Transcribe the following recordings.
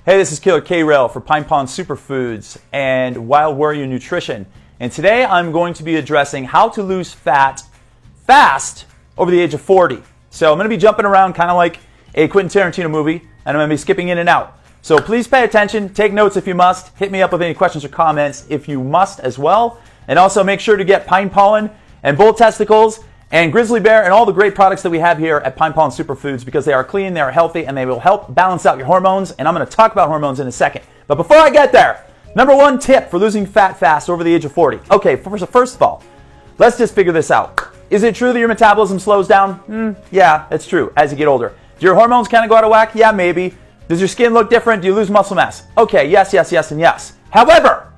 Hey, this is Killer K-Rail for Pine Pond Superfoods and Wild Warrior Nutrition. And today I'm going to be addressing how to lose fat fast over the age of 40. So I'm going to be jumping around kind of like a Quentin Tarantino movie, and I'm going to be skipping in and out. So please pay attention, take notes if you must, hit me up with any questions or comments if you must as well. And also make sure to get pine pollen and bull testicles and grizzly bear and all the great products that we have here at Pine Pond Superfoods because they are clean, they are healthy, and they will help balance out your hormones. And I'm going to talk about hormones in a second. But before I get there, number one tip for losing fat fast over the age of 40. Okay, first of all, let's just figure this out. Is it true that your metabolism slows down? Yeah, it's true as you get older. Do your hormones kind of go out of whack? Yeah, maybe. Does your skin look different? Do you lose muscle mass? Okay, yes, and yes. However,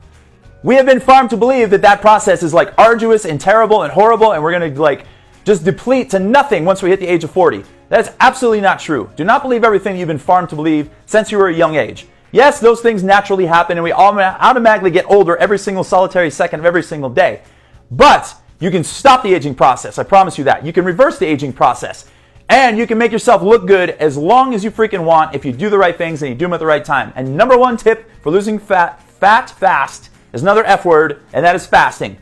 we have been farmed to believe that that process is like arduous and terrible and horrible, and we're going to just deplete to nothing once we hit the age of 40. That's absolutely not true. Do not believe everything you've been farmed to believe since you were a young age. Yes, those things naturally happen and we automatically get older every single solitary second of every single day. But you can stop the aging process. I promise you that. You can reverse the aging process. And you can make yourself look good as long as you freaking want if you do the right things and you do them at the right time. And number one tip for losing fat fast is another F word, and that is fasting.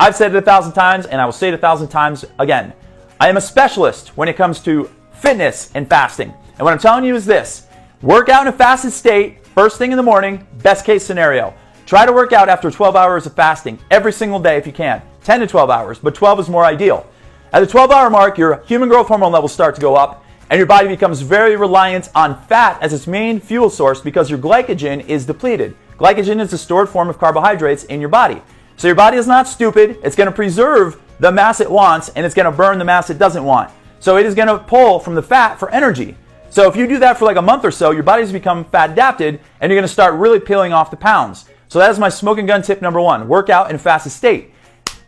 I've said it 1,000 times, and I will say it 1,000 times again. I am a specialist when it comes to fitness and fasting. And what I'm telling you is this. Work out in a fasted state, first thing in the morning, best case scenario. Try to work out after 12 hours of fasting every single day if you can. 10 to 12 hours, but 12 is more ideal. At the 12-hour mark, your human growth hormone levels start to go up, and your body becomes very reliant on fat as its main fuel source because your glycogen is depleted. Glycogen is a stored form of carbohydrates in your body. So your body is not stupid. It's going to preserve the mass it wants, and it's going to burn the mass it doesn't want. So it is going to pull from the fat for energy. So if you do that for like a month or so, your body's become fat adapted, and you're going to start really peeling off the pounds. So that is my smoking gun tip number one. Work out in a fasted state.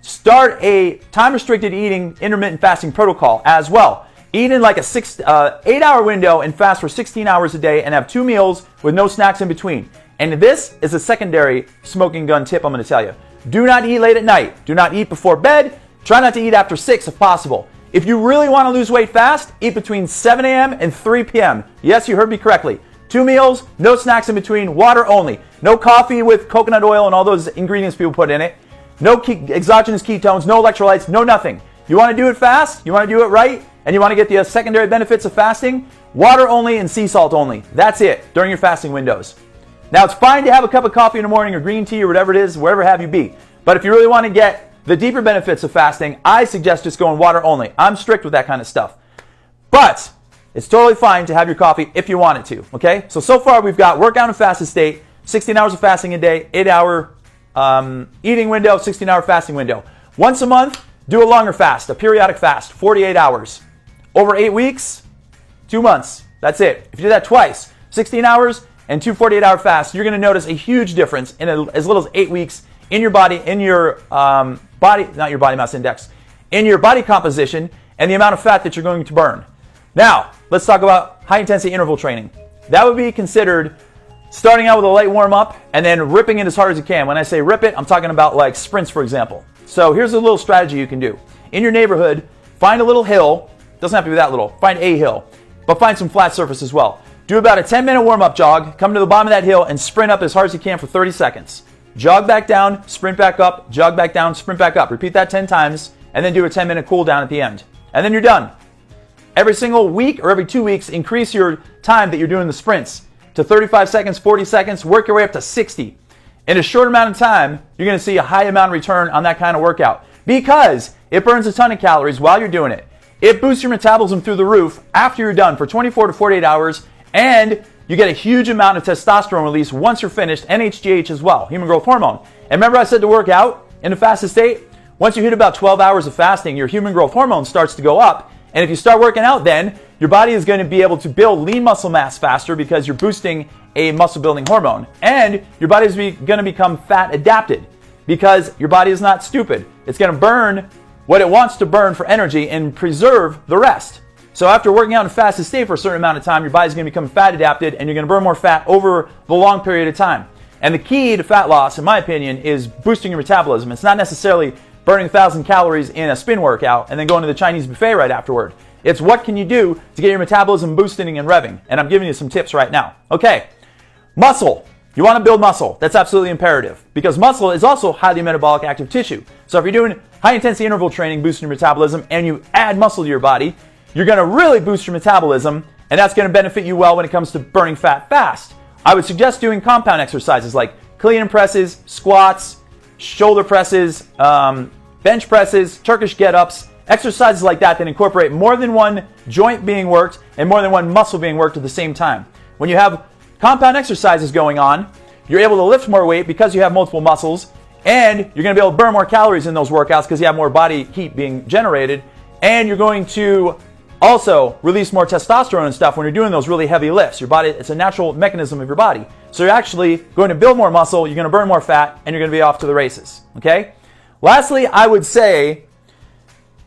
Start a time-restricted eating intermittent fasting protocol as well. Eat in like a 8-hour window and fast for 16 hours a day and have 2 meals with no snacks in between. And this is a secondary smoking gun tip I'm going to tell you. Do not eat late at night. Do not eat before bed. Try not to eat after 6 if possible. If you really want to lose weight fast, eat between 7 a.m. and 3 p.m. Yes, you heard me correctly. 2 meals, no snacks in between, water only. No coffee with coconut oil and all those ingredients people put in it. No exogenous ketones, no electrolytes, no nothing. You want to do it fast, you want to do it right, and you want to get the secondary benefits of fasting? Water only and sea salt only. That's it during your fasting windows. Now, it's fine to have a cup of coffee in the morning or green tea or whatever it is, wherever have you be. But if you really want to get the deeper benefits of fasting, I suggest just going water only. I'm strict with that kind of stuff. But it's totally fine to have your coffee if you want it to, okay? So far we've got workout in a fasted state, 16 hours of fasting a day, 8-hour eating window, 16-hour fasting window. Once a month, do a longer fast, a periodic fast, 48 hours. Over 8 weeks, 2 months. That's it. If you do that twice, 16 hours and 2 48-hour fasts, you're going to notice a huge difference in as little as 8 weeks in your body, in your not your body mass index, in your body composition and the amount of fat that you're going to burn. Now, let's talk about high-intensity interval training. That would be considered starting out with a light warm-up and then ripping it as hard as you can. When I say rip it, I'm talking about like sprints, for example. So here's a little strategy you can do. In your neighborhood, find a little hill. Doesn't have to be that little. Find a hill, but find some flat surface as well. Do about a 10-minute warm-up jog, come to the bottom of that hill and sprint up as hard as you can for 30 seconds. Jog back down, sprint back up, jog back down, sprint back up. Repeat that 10 times and then do a 10-minute cool down at the end. And then you're done. Every single week or every 2 weeks, increase your time that you're doing the sprints to 35 seconds, 40 seconds, work your way up to 60. In a short amount of time, you're going to see a high amount of return on that kind of workout because it burns a ton of calories while you're doing it. It boosts your metabolism through the roof after you're done for 24 to 48 hours, and you get a huge amount of testosterone release once you're finished, and HGH as well, human growth hormone. And remember I said to work out in a fasted state? Once you hit about 12 hours of fasting, your human growth hormone starts to go up, and if you start working out then, your body is going to be able to build lean muscle mass faster because you're boosting a muscle building hormone. And your body is going to become fat adapted because your body is not stupid. It's going to burn what it wants to burn for energy and preserve the rest. So after working out in a fasted state for a certain amount of time, your body's going to become fat adapted and you're going to burn more fat over the long period of time. And the key to fat loss, in my opinion, is boosting your metabolism. It's not necessarily burning 1,000 calories in a spin workout and then going to the Chinese buffet right afterward. It's what can you do to get your metabolism boosting and revving. And I'm giving you some tips right now. Okay, Muscle. You want to build muscle. That's absolutely imperative because muscle is also highly metabolic active tissue. So if you're doing high intensity interval training, boosting your metabolism, and you add muscle to your body, you're going to really boost your metabolism, and that's going to benefit you well when it comes to burning fat fast. I would suggest doing compound exercises like clean and presses, squats, shoulder presses, bench presses, Turkish get-ups, exercises like that incorporate more than one joint being worked and more than one muscle being worked at the same time. When you have compound exercises going on, you're able to lift more weight because you have multiple muscles, and you're going to be able to burn more calories in those workouts because you have more body heat being generated, and you're going to also release more testosterone and stuff when you're doing those really heavy lifts. Your body, it's a natural mechanism of your body. So you're actually going to build more muscle, you're going to burn more fat, and you're going to be off to the races. Okay? Lastly, I would say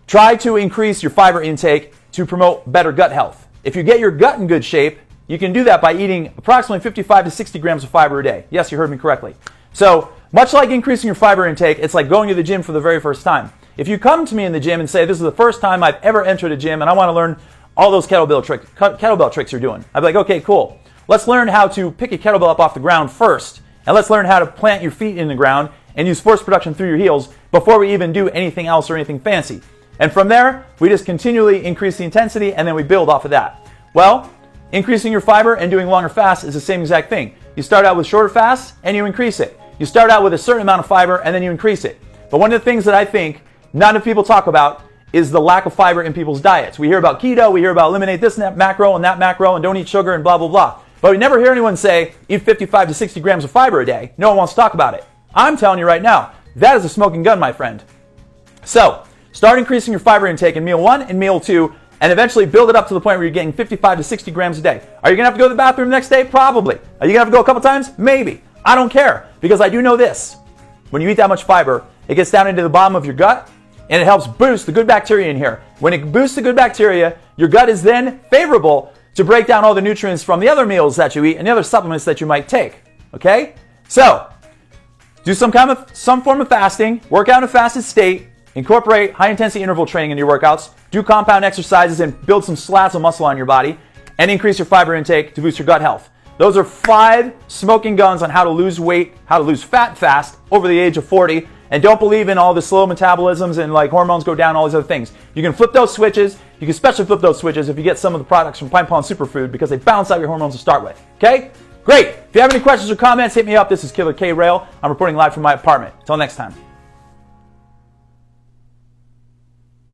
try to increase your fiber intake to promote better gut health. If you get your gut in good shape, you can do that by eating approximately 55 to 60 grams of fiber a day. Yes, you heard me correctly. So, much like increasing your fiber intake, it's like going to the gym for the very first time. If you come to me in the gym and say, this is the first time I've ever entered a gym and I want to learn all those kettlebell tricks you're doing, I'd be like, okay, cool. Let's learn how to pick a kettlebell up off the ground first, and let's learn how to plant your feet in the ground and use force production through your heels before we even do anything else or anything fancy. And from there, we just continually increase the intensity and then we build off of that. Well, increasing your fiber and doing longer fasts is the same exact thing. You start out with shorter fasts and you increase it. You start out with a certain amount of fiber and then you increase it. But one of the things that I think not enough people talk about is the lack of fiber in people's diets. We hear about keto, we hear about eliminate this macro and that macro and don't eat sugar and blah, blah, blah. But we never hear anyone say, eat 55 to 60 grams of fiber a day. No one wants to talk about it. I'm telling you right now, that is a smoking gun, my friend. So, start increasing your fiber intake in meal 1 and meal 2, and eventually build it up to the point where you're getting 55 to 60 grams a day. Are you going to have to go to the bathroom the next day? Probably. Are you going to have to go a couple times? Maybe. I don't care, because I do know this. When you eat that much fiber, it gets down into the bottom of your gut, and it helps boost the good bacteria in here. When it boosts the good bacteria, your gut is then favorable to break down all the nutrients from the other meals that you eat and the other supplements that you might take. Okay? So, do some form of fasting, work out in a fasted state, incorporate high-intensity interval training into your workouts, do compound exercises and build some slats of muscle on your body, and increase your fiber intake to boost your gut health. Those are 5 smoking guns on how to lose weight, how to lose fat fast over the age of 40, and don't believe in all the slow metabolisms and like hormones go down, all these other things. You can flip those switches. You can especially flip those switches if you get some of the products from Pine Pond Superfood because they balance out your hormones to start with. Okay? Great. If you have any questions or comments, hit me up. This is Killer K Rail. I'm reporting live from my apartment. Until next time.